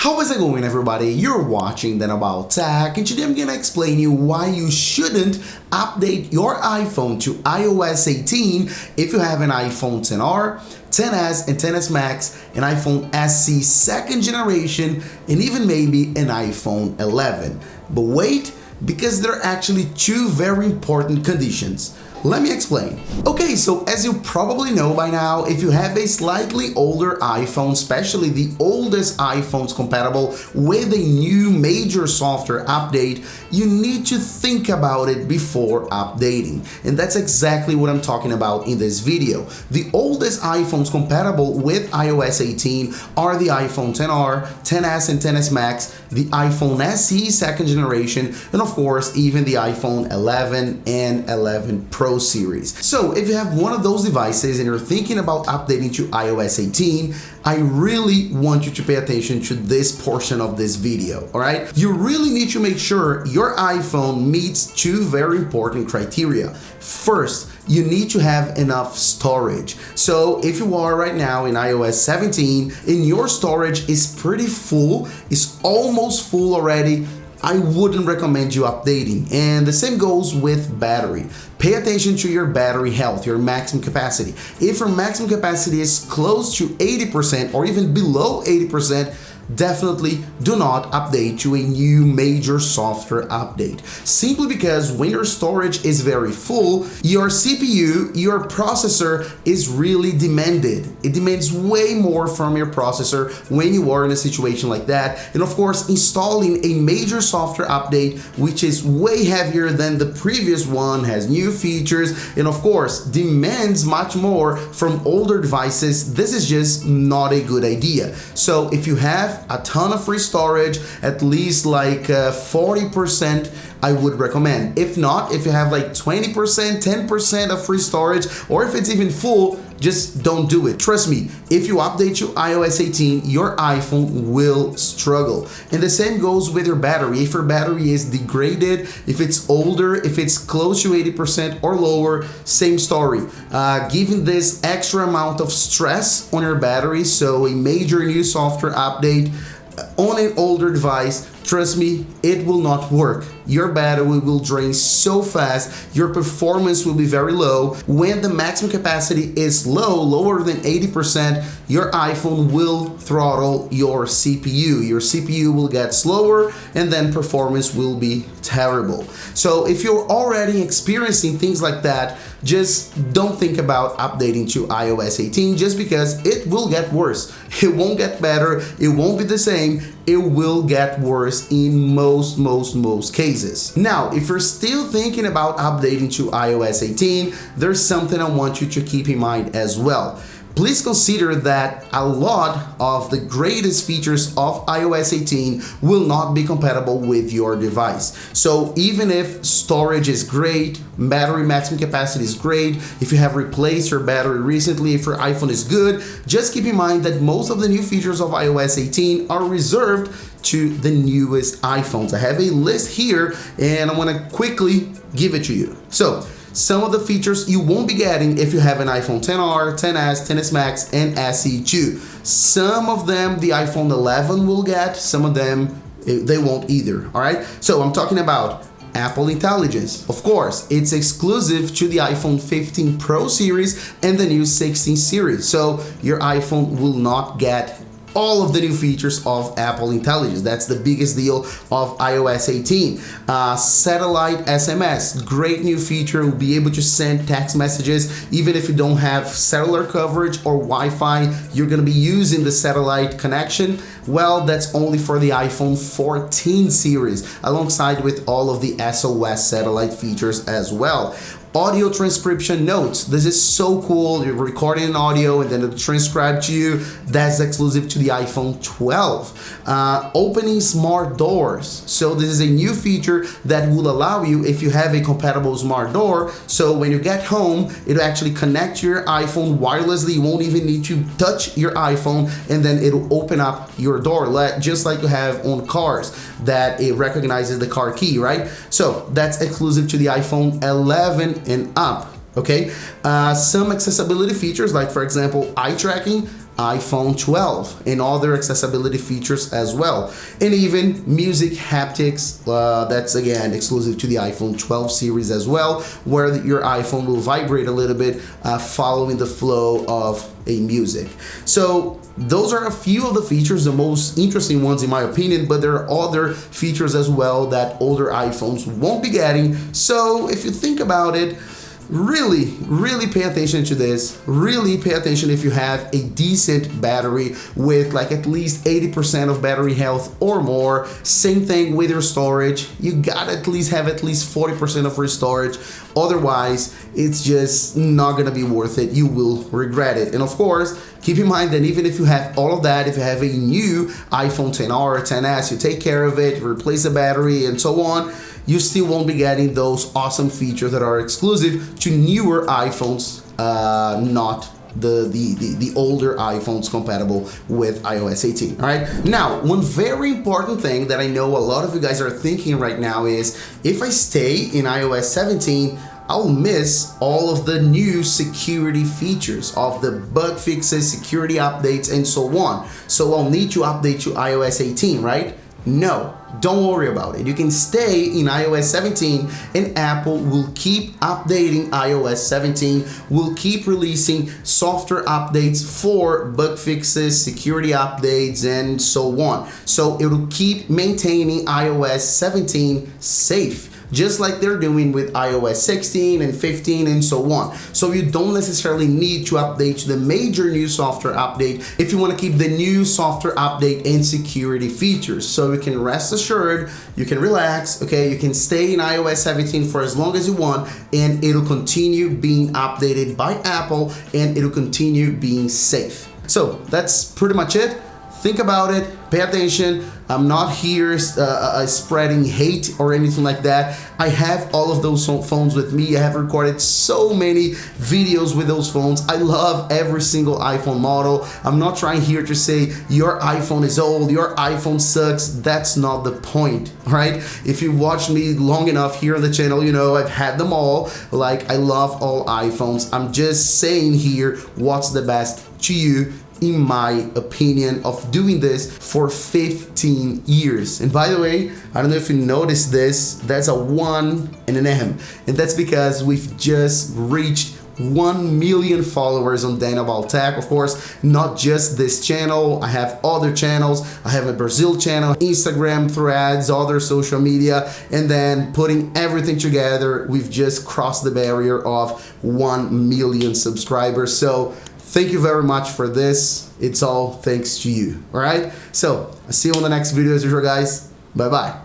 How is it going, everybody? You're watching Then About Tech, and today I'm gonna explain you why you shouldn't update your iPhone to iOS 18 if you have an iPhone XR, XS and XS Max, an iPhone SE second generation, and even maybe an iPhone 11. But wait, because there are actually two very important conditions. Let me explain. Okay, so as you probably know by now, if you have a slightly older iPhone, especially the oldest iPhones compatible with a new major software update, you need to think about it before updating. And that's exactly what I'm talking about in this video. The oldest iPhones compatible with iOS 18 are the iPhone XR, XS and XS Max, the iPhone SE second generation, and of course, even the iPhone 11 and 11 Pro series. So if you have one of those devices and you're thinking about updating to iOS 18, I really want you to pay attention to this portion of this video, all right? You really need to make sure your iPhone meets two very important criteria. First, you need to have enough storage. So if you are right now in iOS 17 and your storage is pretty full, it's almost full already, I wouldn't recommend you updating. And the same goes with battery. Pay attention to your battery health, your maximum capacity. If your maximum capacity is close to 80% or even below 80%, definitely do not update to a new major software update. Simply because when your storage is very full, your CPU, your processor is really demanded. It demands way more from your processor when you are in a situation like that. And of course, installing a major software update, which is way heavier than the previous one, has new features, and of course, demands much more from older devices, this is just not a good idea. So if you have a ton of free storage, at least like 40%, I would recommend. If not, if you have like 20%, 10% of free storage, or if it's even full, just don't do it. Trust me, if you update to iOS 18, your iPhone will struggle. And the same goes with your battery. If your battery is degraded, if it's older, if it's close to 80% or lower, same story. Giving this extra amount of stress on your battery, so a major new software update on an older device, trust me, it will not work. Your battery will drain so fast, your performance will be very low. When the maximum capacity is low, lower than 80%, your iPhone will throttle your CPU. Your CPU will get slower and then performance will be terrible. So if you're already experiencing things like that, just don't think about updating to iOS 18 just because it will get worse. It won't get better, it won't be the same, it will get worse in most cases. Now, if you're still thinking about updating to iOS 18, there's something I want you to keep in mind as well. Please consider that a lot of the greatest features of iOS 18 will not be compatible with your device. So even if storage is great, battery maximum capacity is great, if you have replaced your battery recently, if your iPhone is good, just keep in mind that most of the new features of iOS 18 are reserved to the newest iPhones. I have a list here and I want to quickly give it to you. So, some of the features you won't be getting if you have an iPhone XR, XS, XS Max, and SE2. Some of them the iPhone 11 will get, some of them they won't either, all right? So I'm talking about Apple Intelligence. Of course, it's exclusive to the iPhone 15 Pro series and the new 16 series. So your iPhone will not get all of the new features of Apple Intelligence. That's the biggest deal of iOS 18. Satellite SMS, great new feature. Will be able to send text messages even if you don't have cellular coverage or Wi-Fi. You're gonna be using the satellite connection. Well, that's only for the iPhone 14 series, alongside with all of the SOS satellite features as well. Audio transcription notes. This is so cool. You're recording an audio and then it'll transcribe to you. That's exclusive to the iPhone 12. Opening smart doors. So this is a new feature that will allow you, if you have a compatible smart door, so when you get home, it'll actually connect to your iPhone wirelessly. You won't even need to touch your iPhone and then it'll open up your door, just like you have on cars, that it recognizes the car key, right? So that's exclusive to the iPhone 11 and up. Okay, some accessibility features, like for example eye tracking, iPhone 12 and other accessibility features as well, and even music haptics, that's again exclusive to the iPhone 12 series as well, where your iPhone will vibrate a little bit following the flow of a music. So those are a few of the features, the most interesting ones in my opinion, but there are other features as well that older iPhones won't be getting. So if you think about it, really pay attention to this. Really pay attention if you have a decent battery with like at least 80% of battery health or more. Same thing with your storage. You gotta at least have at least 40% of your storage. Otherwise, it's just not gonna be worth it. You will regret it. And of course, keep in mind that even if you have all of that, if you have a new iPhone XR or XS, you take care of it, replace the battery and so on, you still won't be getting those awesome features that are exclusive to newer iPhones, not the older iPhones compatible with iOS 18. All right. Now, one very important thing that I know a lot of you guys are thinking right now is, if I stay in iOS 17, I'll miss all of the new security features of the bug fixes, security updates, and so on. So I'll need to update to iOS 18, right? No, don't worry about it. You can stay in iOS 17 and Apple will keep updating iOS 17, will keep releasing software updates for bug fixes, security updates, and so on. So it will keep maintaining iOS 17 safe, just like they're doing with iOS 16 and 15 and so on. So you don't necessarily need to update to the major new software update if you want to keep the new software update and security features. So you can rest assured, you can relax, okay? You can stay in iOS 17 for as long as you want, and it'll continue being updated by Apple, and it'll continue being safe. So that's pretty much it. Think about it, pay attention. I'm not here spreading hate or anything like that. I have all of those phones with me. I have recorded so many videos with those phones. I love every single iPhone model. I'm not trying here to say your iPhone is old, your iPhone sucks. That's not the point, right? If you watch me long enough here on the channel, you know I've had them all. Like, I love all iPhones. I'm just saying here what's the best to you, in my opinion, of doing this for 15 years. And by the way, I don't know if you noticed this, that's a 1 and an M. And that's because we've just reached 1 million followers on Dan About Tech. Of course, not just this channel. I have other channels. I have a Brazil channel, Instagram, Threads, other social media, and then putting everything together, we've just crossed the barrier of 1 million subscribers. So thank you very much for this. It's all thanks to you. All right. So I'll see you on the next video as usual, guys. Bye bye.